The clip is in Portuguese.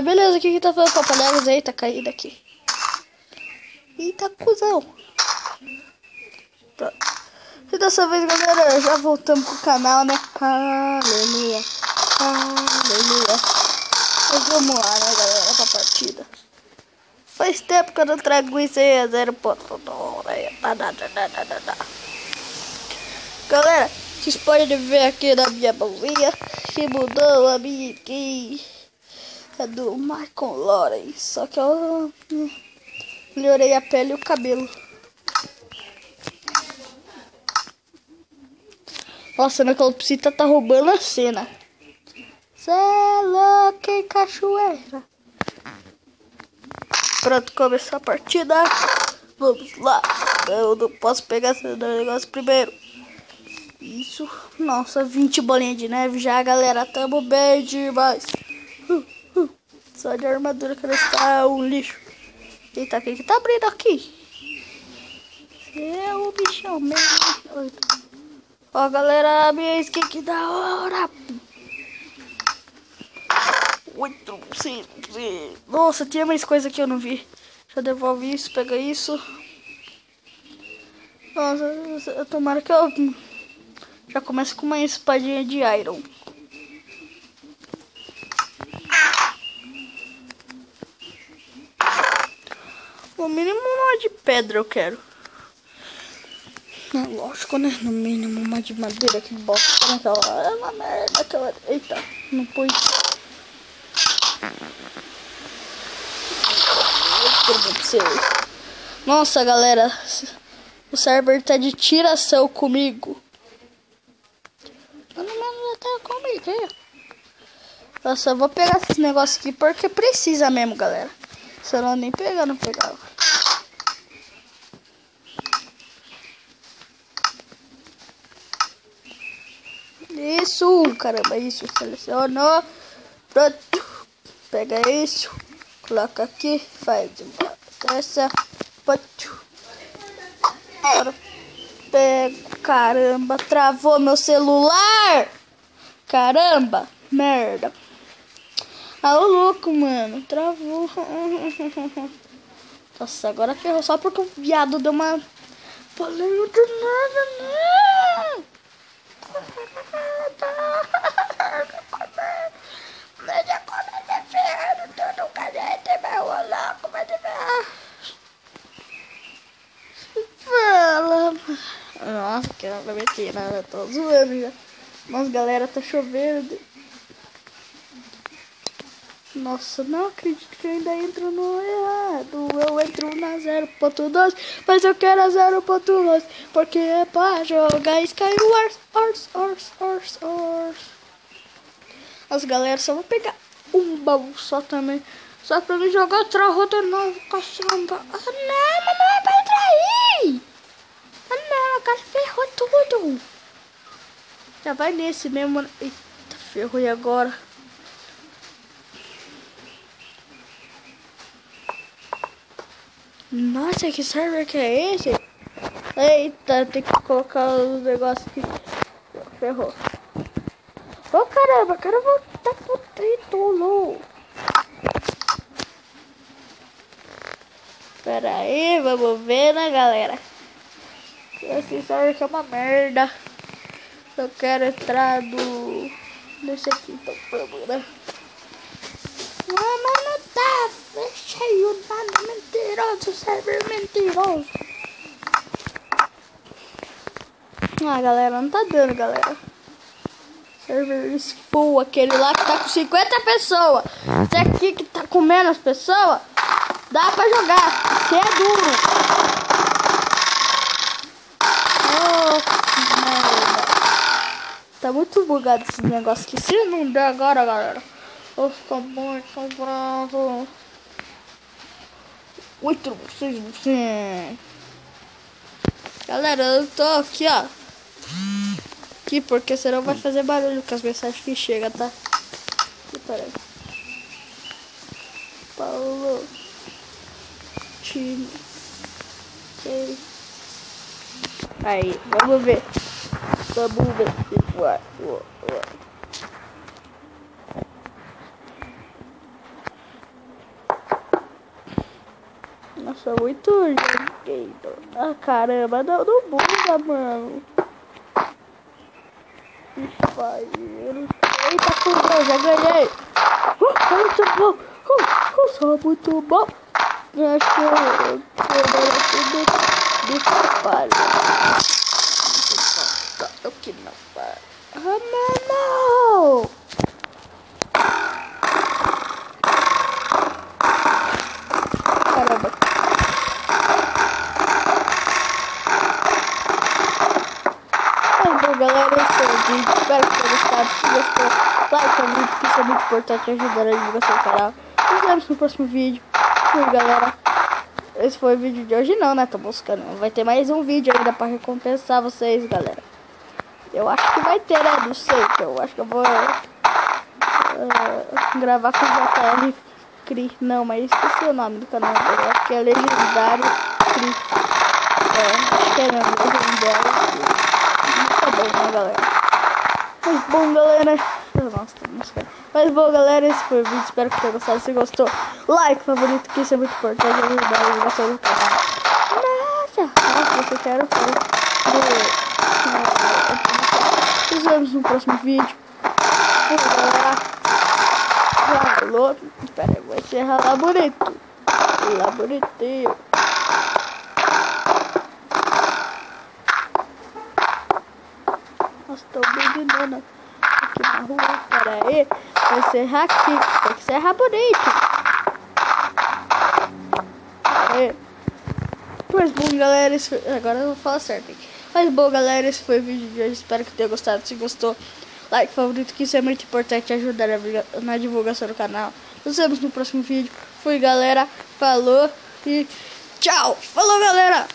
beleza, o que tá falando, papaléguas? Eita, caí daqui. Eita, cuzão. Pronto. E dessa vez, galera, já voltamos pro canal, né? Aleluia. Aleluia. Mas vamos lá, né, galera, pra partida. Faz tempo que eu não trago isso aí, a 0.2. Galera, vocês podem ver aqui na minha mãozinha que mudou a minha skin. É do Michael Lawrence. Só que eu melhorei a pele e o cabelo. Nossa, na calopsita tá roubando a cena. Cê é louco, hein, cachoeira. Pronto, começou a partida. Vamos lá. Eu não posso pegar esse negócio primeiro. Isso. Nossa, 20 bolinhas de neve já, galera. Tamo bem demais. Só de armadura que não está um lixo. Eita, quem que tá abrindo aqui? É o bichão mesmo. Ó, galera, minha skin que da hora. 8, 5, 5. Nossa, tinha mais coisa que eu não vi. Já devolve isso, pega isso. Nossa, tomara que eu já comece com uma espadinha de iron. No mínimo uma de pedra eu quero. Lógico, né? No mínimo uma de madeira. Que bosta naquela. É uma merda aquela. Eita, não pus. Nossa, galera. O server tá de tiração comigo. Pelo menos até comigo. Nossa, eu vou pegar esses negócios aqui porque precisa mesmo, galera. Se eu não nem pegar, não pegava. Isso, caramba, isso, selecionou. Pronto. Pega isso, coloca aqui, faz uma dessa. Agora pego, caramba, travou meu celular. Caramba, merda. Ah, o louco, mano, travou. Nossa, agora ferrou só porque o viado deu uma... Falei de nada, não. Nossa, que não meti nada, tô zoando já. Nossa, galera, tá chovendo. Nossa, não acredito que eu ainda entro no errado. Eu entro na 0.2, mas eu quero a 0.2 porque é pra jogar Skywars. As galera, só vou pegar um baú só também. Só pra não jogar outra roda nova, caçamba. Ah, não, mas não é pra entrar aí. Ah, não, cara, ferrou tudo. Já vai nesse mesmo. Eita, ferrou, e agora? Nossa, que server que é esse? Eita, tem que colocar os negócios aqui. Ferrou. Ô, caramba, quero voltar pro título. Pera aí, vamos ver, né, galera? Esse server que é uma merda. Eu quero entrar nesse aqui, então vamos, né? Não, mas não tá cheio nada, mentiroso, server mentiroso. Ah, galera, não tá dando, galera. Server full, aquele lá que tá com 50 pessoas. Esse aqui que tá com menos pessoas, dá pra jogar, se é duro. Oh, que merda. Tá muito bugado esse negócio aqui. Se não der agora, galera, eu fico muito bravo. 8%. Galera, eu tô aqui, ó. Aqui, porque senão vai fazer barulho com as mensagens que chegam, tá? Aqui, peraí. Paulo. Time. Okay. Aí, vamos ver. Vamos ver se vai. Nossa, muito gente. Ah, caramba, não muda, mano. Eita, fudeu, já ganhei. Muito bom. Sou muito bom. Acho que eu do trabalho. Eu que não para. Ah, não. Caramba. Bom, galera, esse é o vídeo. Espero que tenham gostado. Se gostou, like o vídeo, que isso é muito importante, ajudar a divulgação do canal. Nos vemos no próximo vídeo. Fui, galera. Esse foi o vídeo de hoje não, né? Tô buscando. Vai ter mais um vídeo ainda pra recompensar vocês, galera. Eu acho que vai ter, né? Não sei. Eu acho que eu vou gravar com o JR Cri. Não, mas esqueci o nome do canal dele. Eu acho que é Legendário Cri. Acho que é Legendário Cri. Tá bom, né, galera? Mas bom, galera. Nossa, tá buscando. Mas bom, galera, esse foi o vídeo. Espero que tenham gostado. Se gostou, like, favorito, que isso é muito importante. Ajudar a divulgação do canal. Nossa, você quer nos vemos no próximo vídeo. Falou. Espera aí, vou encerrar lá bonito. Lá bonitinho. Nossa, tô bem aqui na rua. Pera aí. Vou encerrar aqui. Tem que encerrar bonito. Aí. Mas bom, galera, agora eu vou falar certo aqui. Mas bom, galera, esse foi o vídeo de hoje. Espero que tenham gostado. Se gostou, like, favorito, que isso é muito importante, ajudar na divulgação do canal. Nos vemos no próximo vídeo. Fui, galera. Falou e tchau. Falou, galera.